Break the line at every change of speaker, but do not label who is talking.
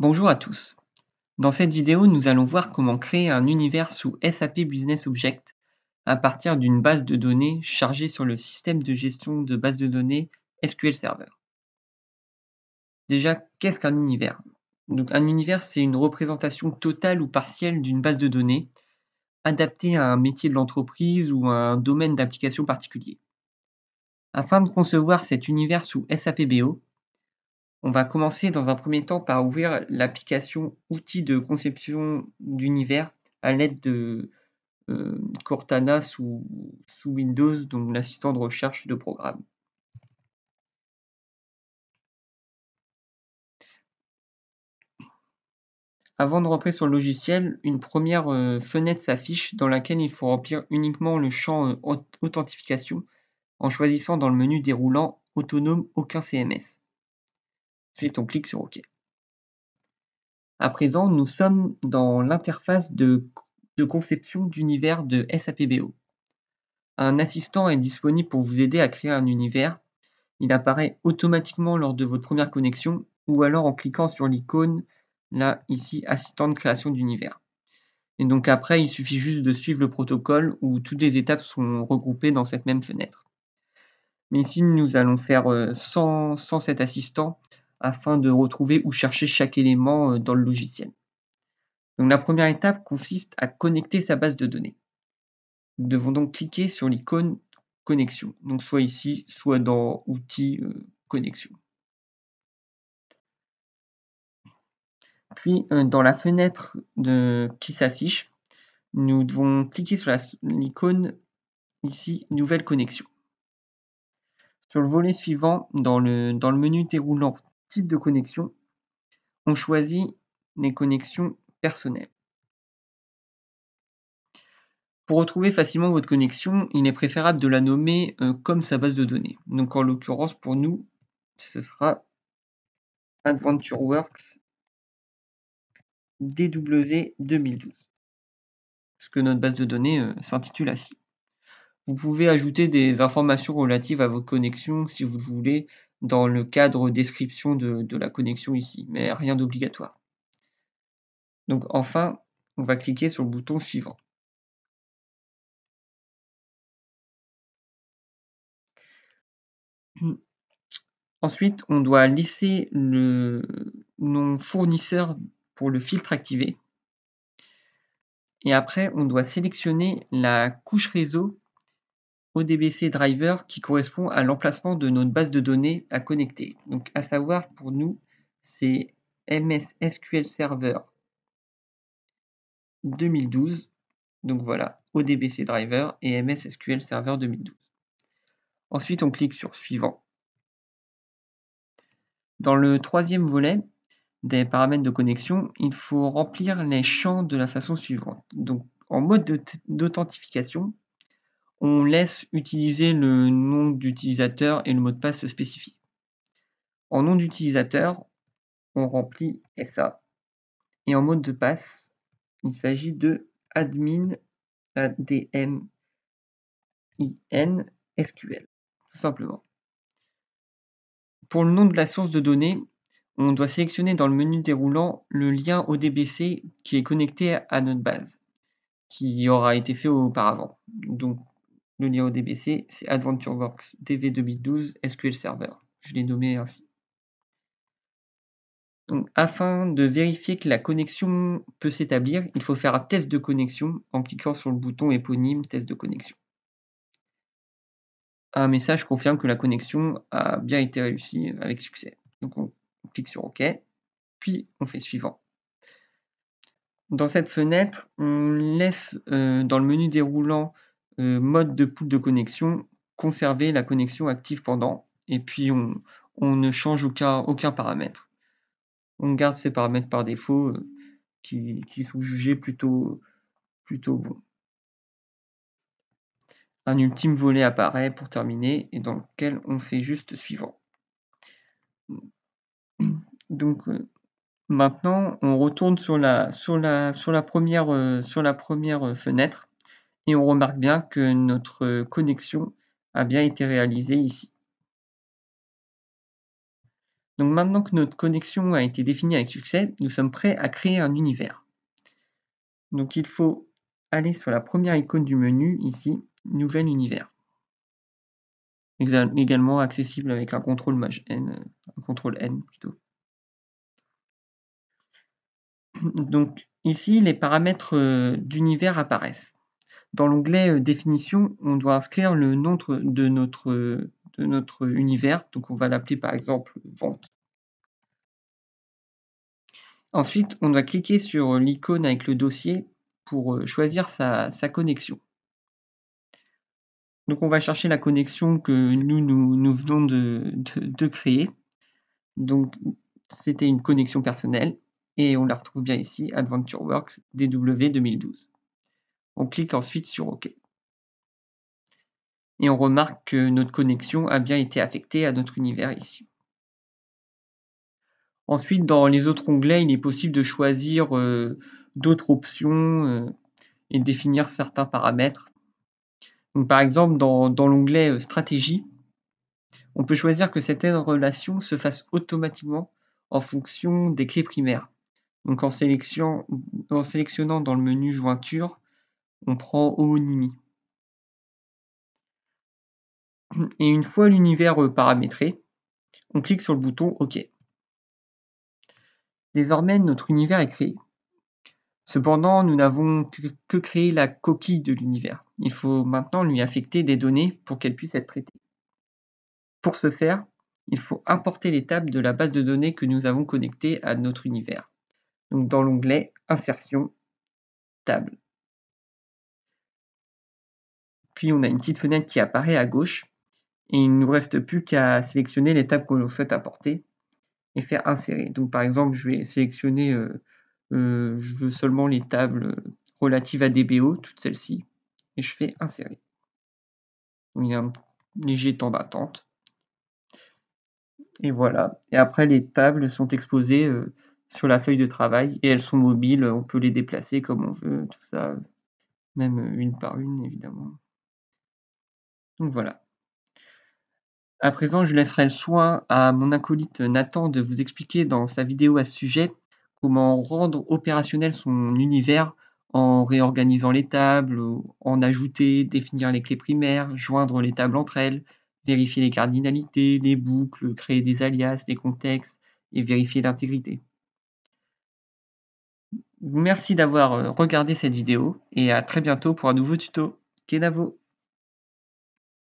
Bonjour à tous. Dans cette vidéo, nous allons voir comment créer un univers sous SAP Business Object à partir d'une base de données chargée sur le système de gestion de base de données SQL Server. Déjà, qu'est-ce qu'un univers? Donc, un univers, c'est une représentation totale ou partielle d'une base de données adaptée à un métier de l'entreprise ou à un domaine d'application particulier. Afin de concevoir cet univers sous SAP BO, on va commencer dans un premier temps par ouvrir l'application Outils de conception d'univers à l'aide de Cortana sous Windows, donc l'assistant de recherche de programme. Avant de rentrer sur le logiciel, une première fenêtre s'affiche dans laquelle il faut remplir uniquement le champ authentification en choisissant dans le menu déroulant autonome aucun CMS. Ensuite, on clique sur OK. À présent, nous sommes dans l'interface de conception d'univers de SAP BO. Un assistant est disponible pour vous aider à créer un univers. Il apparaît automatiquement lors de votre première connexion ou alors en cliquant sur l'icône, là, ici, assistant de création d'univers. Et donc après, il suffit juste de suivre le protocole où toutes les étapes sont regroupées dans cette même fenêtre. Mais ici, nous allons faire sans cet assistant afin de retrouver ou chercher chaque élément dans le logiciel. Donc la première étape consiste à connecter sa base de données. Nous devons donc cliquer sur l'icône connexion, donc soit ici, soit dans outils connexion. Puis dans la fenêtre qui s'affiche, nous devons cliquer sur l'icône ici nouvelle connexion. Sur le volet suivant, dans le menu déroulant type de connexion, on choisit les connexions personnelles. Pour retrouver facilement votre connexion, il est préférable de la nommer comme sa base de données. Donc en l'occurrence pour nous, ce sera AdventureWorks DW 2012. Parce que notre base de données s'intitule ainsi. Vous pouvez ajouter des informations relatives à votre connexion si vous le voulez dans le cadre description de la connexion ici, mais rien d'obligatoire. Donc enfin, on va cliquer sur le bouton suivant. Ensuite, on doit laisser le nom fournisseur pour le filtre activé. Et après, on doit sélectionner la couche réseau ODBC driver qui correspond à l'emplacement de notre base de données à connecter. Donc, à savoir, pour nous, c'est MS SQL Server 2012. Donc voilà, ODBC driver et MS SQL Server 2012. Ensuite, on clique sur suivant. Dans le troisième volet des paramètres de connexion, il faut remplir les champs de la façon suivante. Donc, en mode d'authentification, on laisse utiliser le nom d'utilisateur et le mot de passe spécifié. En nom d'utilisateur, on remplit SA. Et en mot de passe, il s'agit de admin, ADMIN, SQL, tout simplement. Pour le nom de la source de données, on doit sélectionner dans le menu déroulant le lien ODBC qui est connecté à notre base, qui aura été fait auparavant. Donc, le lien ODBC, c'est AdventureWorks DV 2012 SQL Server. Je l'ai nommé ainsi. Donc, afin de vérifier que la connexion peut s'établir, il faut faire un test de connexion en cliquant sur le bouton éponyme test de connexion. Un message confirme que la connexion a bien été réussie avec succès. Donc on clique sur OK, puis on fait suivant. Dans cette fenêtre, on laisse dans le menu déroulant mode de pool de connexion conserver la connexion active pendant, et puis on ne change aucun paramètre. On garde ces paramètres par défaut qui sont jugés plutôt bons. Un ultime volet apparaît pour terminer et dans lequel on fait juste suivant. Donc maintenant, on retourne sur la première fenêtre et on remarque bien que notre connexion a bien été réalisée ici. Donc maintenant que notre connexion a été définie avec succès, nous sommes prêts à créer un univers. Donc il faut aller sur la première icône du menu, ici, Nouvel univers. Également accessible avec un CTRL-N, un CTRL-N plutôt. Donc ici, les paramètres d'univers apparaissent. Dans l'onglet définition, on doit inscrire le nom de notre univers. Donc on va l'appeler par exemple vente. Ensuite, on doit cliquer sur l'icône avec le dossier pour choisir sa connexion. Donc on va chercher la connexion que nous venons de créer. Donc c'était une connexion personnelle et on la retrouve bien ici, AdventureWorks DW 2012. On clique ensuite sur OK. Et on remarque que notre connexion a bien été affectée à notre univers ici. Ensuite, dans les autres onglets, il est possible de choisir d'autres options et de définir certains paramètres. Donc, par exemple, dans l'onglet stratégie, on peut choisir que cette relation se fasse automatiquement en fonction des clés primaires. Donc en sélectionnant dans le menu jointure, on prend homonymie. Et une fois l'univers paramétré, on clique sur le bouton OK. Désormais, notre univers est créé. Cependant, nous n'avons que créé la coquille de l'univers. Il faut maintenant lui affecter des données pour qu'elle puisse être traitée. Pour ce faire, il faut importer les tables de la base de données que nous avons connectées à notre univers. Donc dans l'onglet Insertion, Table. Puis on a une petite fenêtre qui apparaît à gauche et il ne nous reste plus qu'à sélectionner les tables que l'on souhaite apporter et faire insérer. Donc par exemple, je vais sélectionner je veux seulement les tables relatives à DBO, toutes celles-ci, et je fais insérer. Donc, il y a un léger temps d'attente. Et voilà. Et après, les tables sont exposées sur la feuille de travail et elles sont mobiles. On peut les déplacer comme on veut, tout ça, même une par une, évidemment. Donc voilà. À présent, je laisserai le soin à mon acolyte Nathan de vous expliquer dans sa vidéo à ce sujet comment rendre opérationnel son univers en réorganisant les tables, en ajouter, définir les clés primaires, joindre les tables entre elles, vérifier les cardinalités, les boucles, créer des alias, des contextes et vérifier l'intégrité. Merci d'avoir regardé cette vidéo et à très bientôt pour un nouveau tuto. Kenavo!